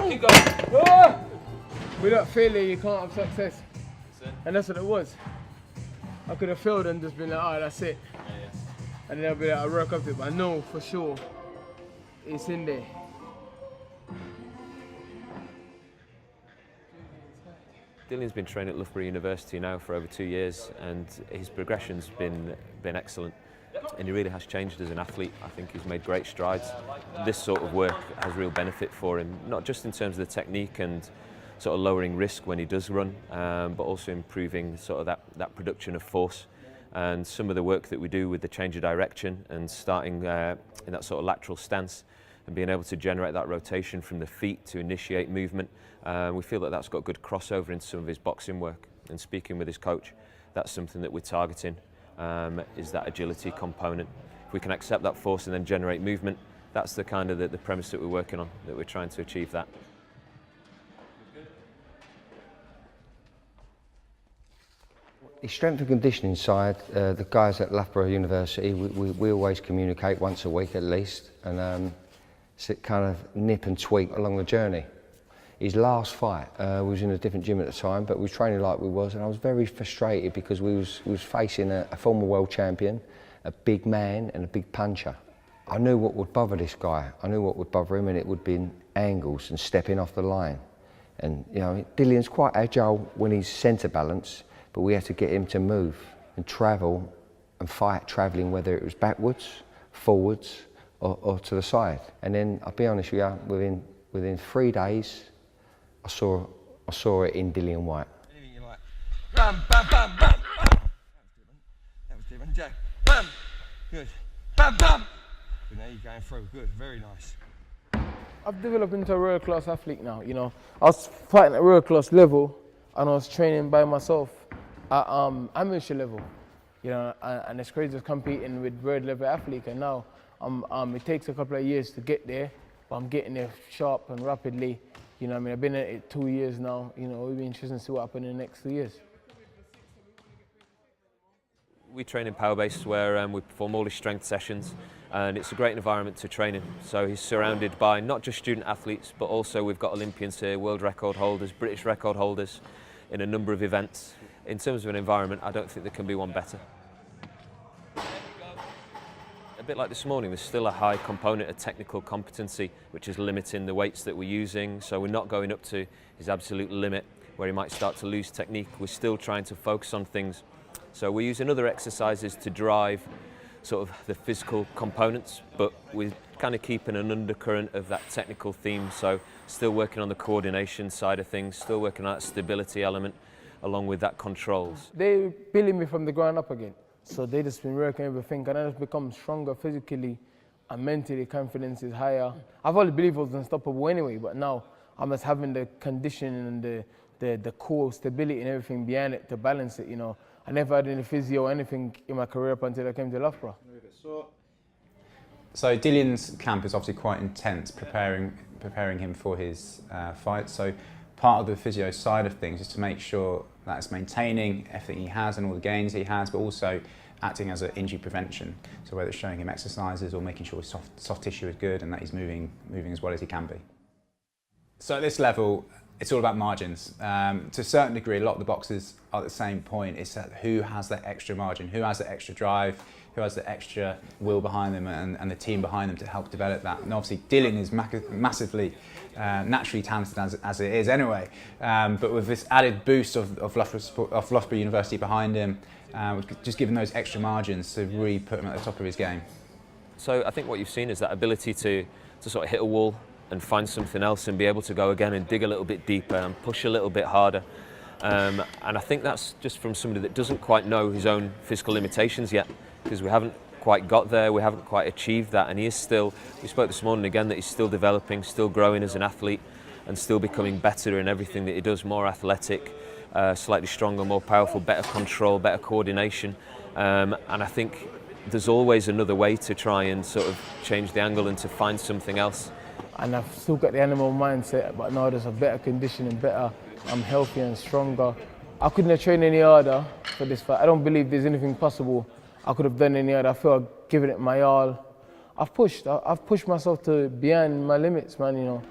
Keep going. Without failure, you can't have success. And that's what it was. I could have failed and just been like, oh, that's it. And then I'll be like, I'll work up to it. But I know for sure it's in there. Dillian's been training at Loughborough University now for over 2 years, and his progression's been excellent. And he really has changed as an athlete. I think he's made great strides. This sort of work has real benefit for him, not just in terms of the technique and sort of lowering risk when he does run, but also improving sort of that production of force. And some of the work that we do with the change of direction and starting in that sort of lateral stance and being able to generate that rotation from the feet to initiate movement, we feel that that's got good crossover into some of his boxing work. And speaking with his coach, that's something that we're targeting, is that agility component. If we can accept that force and then generate movement, that's the kind of the premise that we're working on, that we're trying to achieve that. The strength and conditioning side, the guys at Loughborough University, we always communicate once a week at least, and kind of nip and tweak along the journey. His last fight, we was in a different gym at the time, but we was training like we was, and I was very frustrated because we was facing a former world champion, a big man and a big puncher. I knew what would bother this guy. I knew what would bother him, and it would be angles and stepping off the line. And you know, Dillian's quite agile when he's centre balance, but we had to get him to move and travel and fight travelling, whether it was backwards, forwards, or to the side. And then I'll be honest with you, within 3 days, I saw it in Dillian Whyte. Anything you like. Bam, bam, bam, bam. That was different. Jack. Bam. Good. Bam, bam. Good. Now you're going through. Good. Very nice. I've developed into a world class athlete now. You know, I was fighting at world class level, and I was training by myself at amateur level. You know, and it's crazy just competing with world level athletes. And now, it takes a couple of years to get there, but I'm getting there sharp and rapidly. You know, I mean, I've been at it 2 years now. You know, it'll be interesting to see what happens in the next 2 years. We train in Power Base where we perform all his strength sessions, and it's a great environment to train in. So he's surrounded by not just student athletes, but also we've got Olympians here, world record holders, British record holders in a number of events. In terms of an environment, I don't think there can be one better. A bit like this morning, there's still a high component of technical competency, which is limiting the weights that we're using. So we're not going up to his absolute limit where he might start to lose technique. We're still trying to focus on things. So we're using other exercises to drive sort of the physical components, but we're kind of keeping an undercurrent of that technical theme. So still working on the coordination side of things, still working on that stability element, along with that controls. They're building me from the ground up again. So they just been working everything, and I just become stronger physically and mentally. Confidence is higher. I've always believed I was unstoppable anyway, but now I'm just having the conditioning and the core stability and everything behind it to balance it, you know. I never had any physio or anything in my career up until I came to Loughborough. So Dillian's camp is obviously quite intense, preparing him for his fight. So part of the physio side of things is to make sure that it's maintaining everything he has and all the gains he has, but also acting as an injury prevention. So whether it's showing him exercises or making sure his soft tissue is good and that he's moving as well as he can be. So at this level, it's all about margins. To a certain degree, a lot of the boxers are at the same point. It's that who has that extra margin, who has that extra drive, who has the extra will behind them and the team behind them to help develop that. And obviously Dillian is massively naturally talented as it is anyway, but with this added boost of Loughborough University behind him, just giving those extra margins to really put him at the top of his game. So I think what you've seen is that ability to sort of hit a wall and find something else and be able to go again and dig a little bit deeper and push a little bit harder. And I think that's just from somebody that doesn't quite know his own physical limitations yet, because we haven't quite got there, we haven't quite achieved that, and he is still, we spoke this morning again, that he's still developing, still growing as an athlete and still becoming better in everything that he does, more athletic, slightly stronger, more powerful, better control, better coordination, and I think there's always another way to try and sort of change the angle and to find something else. And I've still got the animal mindset, but now there's a better conditioning, better, I'm healthier and stronger. I couldn't have trained any harder for this fight. I don't believe there's anything possible I could have done any harder. I feel I've given it my all. I've pushed myself to beyond my limits, man, you know.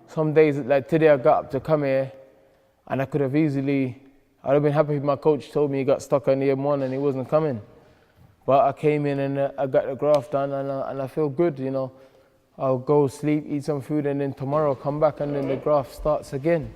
some days, like today I got up to come here and I could have easily, I'd have been happy if my coach told me he got stuck on the M1 and he wasn't coming. But I came in and I got the graft done and I feel good, you know. I'll go sleep, eat some food, and then tomorrow come back and then the graft starts again.